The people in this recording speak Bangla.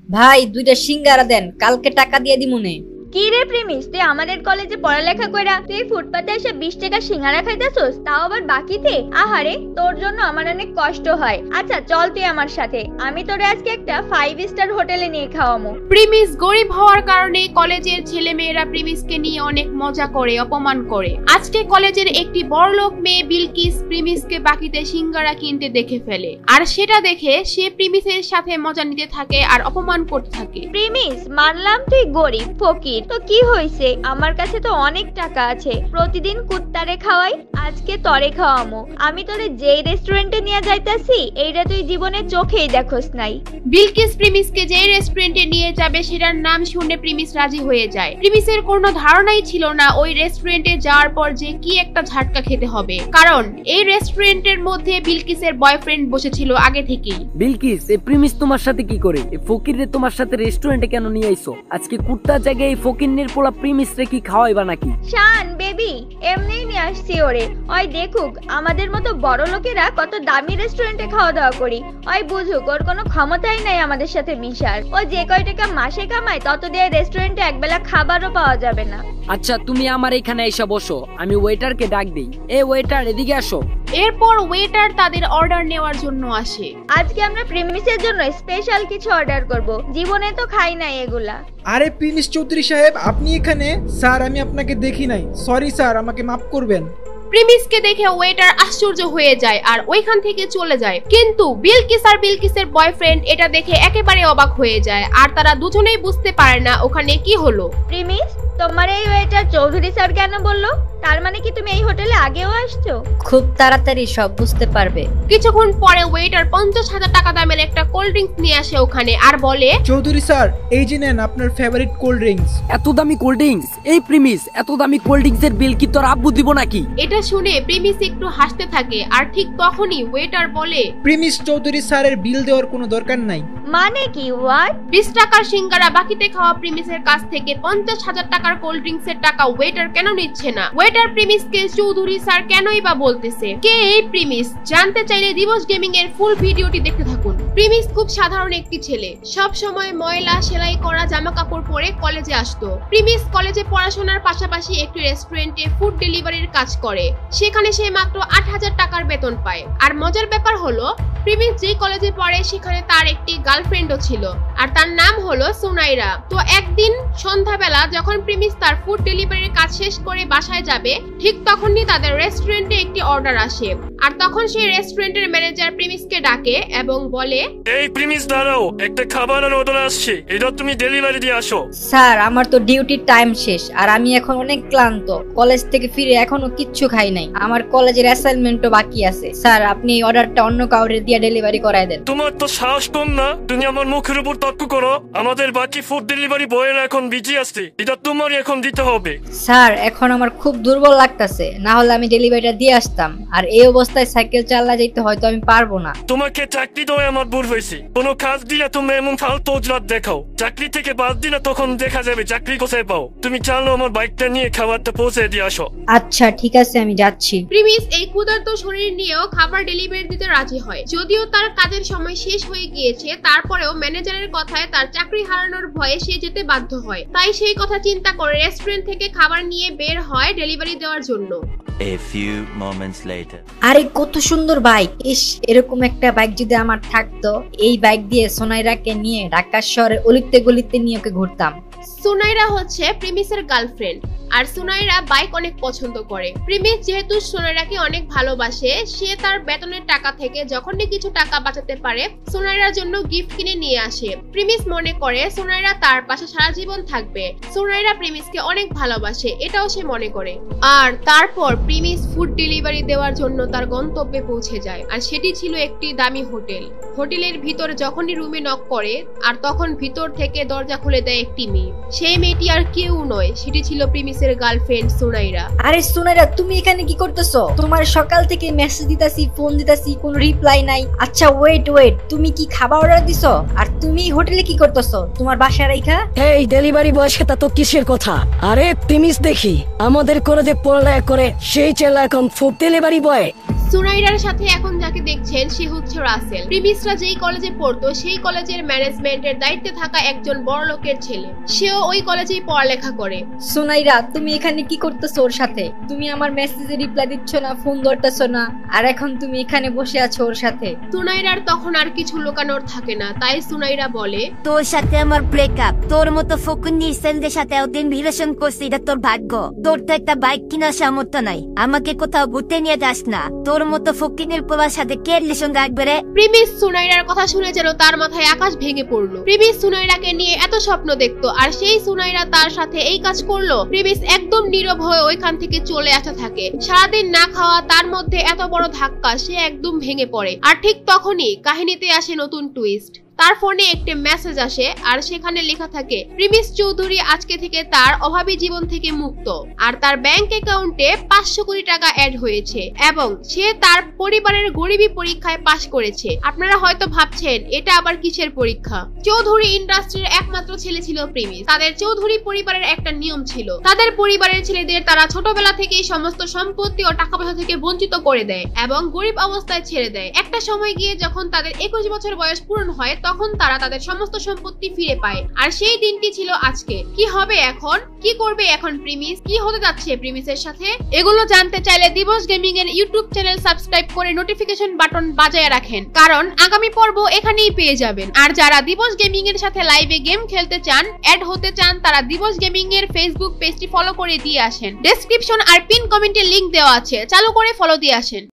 ভাই দুইটা সিঙ্গারা দেন, কালকে টাকা দিয়ে দিমুনে। কি রে প্রেমিস, তুই আমাদের কলেজে পড়ালেখা কইরা তুই ফুটপাতে এসে 20 টাকা সিঙ্গারা খাইতেছস, তাও আবার বাকিতে? আহারে, তোর জন্য আমার অনেক কষ্ট হয়। আচ্ছা চল তুই আমার সাথে, আমি তোরে আজকে একটা 5 স্টার হোটেলে নিয়ে খাওয়ামু। প্রিমিস গরিব হওয়ার কারণে কলেজের ছেলেমেয়েরা প্রিমিসকে নিয়ে অনেক মজা করে, অপমান করে। আজকে কলেজের একটি বড়লোক মেয়ে বিলকিস প্রিমিসকে বাকিতে সিঙ্গারা কিনতে দেখে ফেলে, আর সেটা দেখে সে প্রিমিসের সাথে মজা নিতে থাকে আর অপমান করতে থাকে। প্রিমিস, মানলাম তুই গরিব ফকির, তো কি হইছে? আমার কাছে তো অনেক টাকা আছে, প্রতিদিন কুত্তারে খাওয়াই, আজকে তরে খাওয়ামু। আমি তোরে যেই রেস্টুরেন্টে নিয়ে যাইতাছি এইটা তুই জীবনে চোখেই দেখোস নাই। বিলকিস প্রিমিসকে যে রেস্টুরেন্টে নিয়ে যাবে সেটার নাম শুনে প্রিমিস রাজি হয়ে যায়। প্রিমিসের কোনো ধারণাই ছিল না ওই রেস্টুরেন্টে যাওয়ার পর যে কি একটা ঝাটকা খেতে হবে, কারণ এই রেস্টুরেন্টের মধ্যে বিলকিসের বয়ফ্রেন্ড বসেছিল আগে থেকেই। বিলকিস, এই প্রিমিস তোমার সাথে কি করে? এই ফকিররে তোমার সাথে রেস্টুরেন্টে কেন নিয়ে আইছো? আজকে কুত্তার জায়গায় এই ফকিরনের পোলা প্রিমিস রে কি খাওয়াইবা নাকি? শান বেবি, এমনিই নিয়ে আসছি ওরে। ওই দেখুক আমাদের মতো বড় লোকেরা কত দামি রেস্টুরেন্টে খাওয়া দাওয়া করি, ওই বুঝুক ওর কোনো ক্ষমতাই নাই আমাদের সাথে মিশার। ও যে কয় টাকা মাসে কামায় তত দিয়ে রেস্টুরেন্টে একবেলা খাবারও পাওয়া যাবে না। আচ্ছা তুমি আমার এখানে এসে বসো, আমি ওয়েটারকে ডাক দেই। এই ওয়েটার এদিকে আসো। এরপর ওয়েটার তাদের অর্ডার নেওয়ার জন্য আসে। আজকে আমরা প্রিমিসের জন্য স্পেশাল কিছু অর্ডার করব, জীবনে তো খাই নাই এগুলা। আরে প্রিমিস চৌধুরী সাহেব, আপনি এখানে? স্যার আমি আপনাকে দেখি নাই, সরি স্যার, আমাকে মাফ করবেন। প্রিমিসকে দেখে ওয়েটার আশ্চর্য হয়ে যায় আর ওইখান থেকে চলে যায়, কিন্তু বিলকিস আর বিলকিসের বয়ফ্রেন্ড এটা দেখে একেবারে অবাক হয়ে যায়, আর তারা দুজনেই বুঝতে পারে না ওখানে কি হলো। প্রিমিস, তোমার এই ওয়েটার চৌধুরী স্যার কেন বললো? তার মানে কি তুমি এই হোটেলে আগেও আসছো? খুব তাড়াতাড়ি সব বুঝতে পারবে। কিছুক্ষণ পরে ওয়েটার 50,000 টাকা দামের একটা কোল্ড ড্রিঙ্কস নিয়ে আসে ওখানে আর বলে, চৌধুরী স্যার এই যে নেন আপনার ফেভারিট কোল্ড ড্রিঙ্কস। এত দামি কোল্ড ড্রিঙ্কস? এই প্রিমিস, এত দামি কোল্ড ড্রিঙ্কস এর বিল কি তোর আব্বু দিব নাকি? এটা শুনে প্রিমিস একটু হাসতে থাকে, আর ঠিক তখনই ওয়েটার বলে, প্রিমিস চৌধুরী স্যারের বিল দেওয়ার কোনো দরকার নাই। মানে কি? হোয়াট? 20 টাকার সিঙ্গারা বাকিতে খাওয়া প্রিমিসের কাছ থেকে 50,000 টাকার কোল্ড ড্রিঙ্কস এর টাকা ওয়েটার কেন নিচ্ছে না? ওয়েটার প্রিমিসকে চৌধুরী স্যার কেনই বা বলতেছে? কে এই প্রিমিস? জানতে চাইলে দিবস গেমিং এর ফুল ভিডিওটি দেখতে থাকুন। প্রিমিস খুব সাধারণ একটি ছেলে, সব সময় ময়লা সেলাই করা জামা কাপড় পরে কলেজে আসতো। প্রিমিস কলেজে পড়াশোনার পাশাপাশি একটি রেস্টুরেন্টে ফুড ডেলিভারির কাজ করে, সেখানে সে মাত্র 8,000 টাকার বেতন পায়। আর মজার ব্যাপার হলো, প্রিমিস যে কলেজে পড়ে সেখানে তার একটি গার্লফ্রেন্ডও ছিল, আর তার নাম হলো সুনাইরা। তো একদিন সন্ধ্যাবেলা যখন প্রিমিস তার ফুড ডেলিভারির কাজ শেষ করে বাসায় যাবে, ঠিক তখনই তাদের রেস্টুরেন্টে একটি অর্ডার আসে, আর তখন সেই রেস্টুরেন্টের ম্যানেজার প্রিমিসকে ডাকে এবং বলে, এই প্রিমিস দাঁড়াও, একটা খাবারের অর্ডার আসছে, এটা তুমি ডেলিভারি দিয়ে আসো। স্যার আমার তো ডিউটির টাইম শেষ, আর আমি এখন অনেক ক্লান্ত, কলেজ থেকে ফিরে এখনো কিচ্ছু খাই নাই, আমার কলেজের অ্যাসাইনমেন্টও বাকি আছে। স্যার আপনি এই অর্ডারটা অন্য কাউরে দিয়ে ডেলিভারি করায় দেন। তোমার তো সাহস কম না? তুমি আমার মুখের উপর তর্ক করো। আমাদের বাকি ফুড ডেলিভারি বয়েরা এখন বিজি আছে, এটা তোমারই এখন দিতে হবে। স্যার এখন আমার খুব দুর্বল লাগতেছে, না হলে আমি ডেলিভারিটা দিয়ে আসতাম, আর এই অবস্থায় সাইকেল চালা যাইতে হয়তো আমি পারবো না। তোমাকে চাকরি দেওয়া আমার ভুল হয়েছে, কোনো কাজ দিলে তুমি এমন ফালতু অজলাত দেখাও, চাকরি থেকে বাদ দিলে তখন দেখা যাবে চাকরি কোথায় পাও। তুমি চালো আমার বাইকটা নিয়ে খাবারটা পৌঁছে দিয়ে আসো। আচ্ছা ঠিক আছে, আমি যাচ্ছি। প্রিমিস এই ক্ষুধার্ত শরীর নিয়েও খাবার ডেলিভারি দিতে রাজি হয়। যদিও তার কাজের সময় শেষ হয়ে গিয়েছে, তারপরেও ম্যানেজারের কথায় তার চাকরি হারানোর ভয়ে সে যেতে বাধ্য হয়। তাই সেই কথা চিন্তা করে রেস্টুরেন্ট থেকে খাবার নিয়ে বের হয় ডেলিভারি দেওয়ার জন্য। A few moments later. আরে কত সুন্দর বাইক! ইস, এরকম একটা বাইক যদি আমার থাকতো, এই বাইক দিয়ে সোনাইরাকে নিয়ে ঢাকা শহরের অলিতে গলিতে নিয়ে ওকে ঘুরতাম। সুনাইরা হচ্ছে প্রিমিসের গার্লফ্রেন্ড, আর সুনাইরা বাইক অনেক পছন্দ করে। প্রিমিস যেহেতু সুনাইরাকে অনেক ভালোবাসে, সে তার বেতনের টাকা থেকে যখনই কিছু টাকা বাঁচাতে পারে সুনাইরার জন্য গিফট কিনে নিয়ে আসে। প্রিমিস মনে করে সুনাইরা তার পাশে সারা জীবন থাকবে। সুনাইরা প্রিমিসকে অনেক ভালোবাসে, এটাও সে মনে করে। আর তারপর প্রিমিস ফুড ডেলিভারি দেওয়ার জন্য তার গন্তব্যে পৌঁছে যায়, আর সেটি ছিল একটি দামি হোটেল। হোটেলের ভিতর যখনই রুমে নক করে, আর তখন ভিতর থেকে দরজা খুলে দেয় একটি মেয়ে। সেই মেয়েটি আর কেউ নয়, সেটি ছিল প্রিমিসের গার্লফ্রেন্ড সুনাইরা। আরে সুনাইরা, তুমি এখানে কি করতেছো? তোমার সকাল থেকে মেসেজ দিতাছি, ফোন দিতাছি, কোনো রিপ্লাই নাই। আচ্ছা ওয়েট, তুমি কি খাবার অর্ডার দিছো? আর তুমি হোটেলে কি করতেছো তোমার বাসা রাইখা? এই ডেলিভারি বয় সেটা তো কিসের কথা? আরে প্রিমিস দেখি আমাদের কলেজে পড়ালেখা করে, সেই ছেলে এখন ফুড ডেলিভারি বয়। সুনাইরার সাথে এখন যাকে দেখছেন সে হচ্ছে রাসেল। প্রিমিসরা যেই কলেজে পড়তো সেই কলেজের ম্যানেজমেন্টের দায়িত্বে থাকা একজন বড় লোকের ছেলে। সেও ওই কলেজেই পড়ালেখা করে। সুনাইরা, তুমি এখানে কি করতেছো ওর সাথে? তুমি আমার মেসেজে রিপ্লাই দিচ্ছ না, ফোন ধরতেছো না, আর এখন তুমি এখানে বসে আছো ওর সাথে। সুনাইরার তখন আর কিছু লুকানোর থাকে না, তাই সুনাইরা বলে, তোর সাথে আমার ব্রেকআপ। তোর মতো ফকুন্নির সেন্দের সাথে ওদিন রিলেশন করছি, এটা তোর ভাগ্য। তোর তো একটা বাইক কেনার সামর্থ্য নাই, আমাকে কোথাও ঘুরতে নিয়ে যাস না। তোর মতো ফকিনের পোলার সাথে কে রিলেশন রাখবে রে? প্রিমিস সুনাইরার কথা শুনে যেন তার মাথায় আকাশ ভেঙে পড়লো। প্রিমিস সুনাইরাকে নিয়ে এত স্বপ্ন দেখতো, আর সেই সুনাইরা তার সাথে এই কাজ করলো। প্রিমিস একদম নীরব হয়ে ওইখান থেকে চলে আসতে থাকে। সারাদিন না খাওয়া, তার মধ্যে এত বড় ধাক্কা, সে একদম ভেঙে পড়ে। আর ঠিক তখনই কাহিনীতে আসে নতুন টুইস্ট। তার ফোনে একটি মেসেজ আসে, আর সেখানে লেখা থাকে প্রিমিস চৌধুরী আজকে থেকে তার অভাবী জীবন থেকে মুক্ত, আর তার ব্যাংক অ্যাকাউন্টে 500 কোটি টাকা অ্যাড হয়েছে, এবং সে তার পরিবারের গরিবী পরীক্ষায় পাশ করেছে। আপনারা হয়তো ভাবছেন এটা আবার কিসের পরীক্ষা। চৌধুরী ইন্ডাস্ট্রির একমাত্র ছেলে ছিল প্রিমিস। তাদের চৌধুরী পরিবারের একটা নিয়ম ছিল, তাদের পরিবারের ছেলেদের তারা ছোটবেলা থেকেই সমস্ত সম্পত্তি ও টাকা পয়সা থেকে বঞ্চিত করে দেয় এবং গরিব অবস্থায় ছেড়ে দেয়। একটা সময় গিয়ে যখন তাদের 21 বছর বয়স পূরণ হয়, তখন তারা তাদের সমস্ত সম্পত্তি ফিরে পায়। আর সেই দিনটি ছিল আজকে। কি হবে এখন? কি করবে এখন প্রিমিস? কি হতে যাচ্ছে প্রিমিসের সাথে? এগুলো জানতে চাইলে দিবস গেমিং এর ইউটিউব চ্যানেল সাবস্ক্রাইব করে নোটিফিকেশন বাটন বাজায় রাখেন, কারণ আগামী পর্ব এখানেই পেয়ে যাবেন। আর যারা দিবস গেমিং এর সাথে লাইভে গেম খেলতে চান, অ্যাড হতে চান, তারা দিবস গেমিং এর ফেসবুক পেজটি ফলো করে দিয়ে আসেন। ডেসক্রিপশন আর পিন কমেন্টে লিংক দেওয়া আছে, চালু করে ফলো দিয়ে আসেন।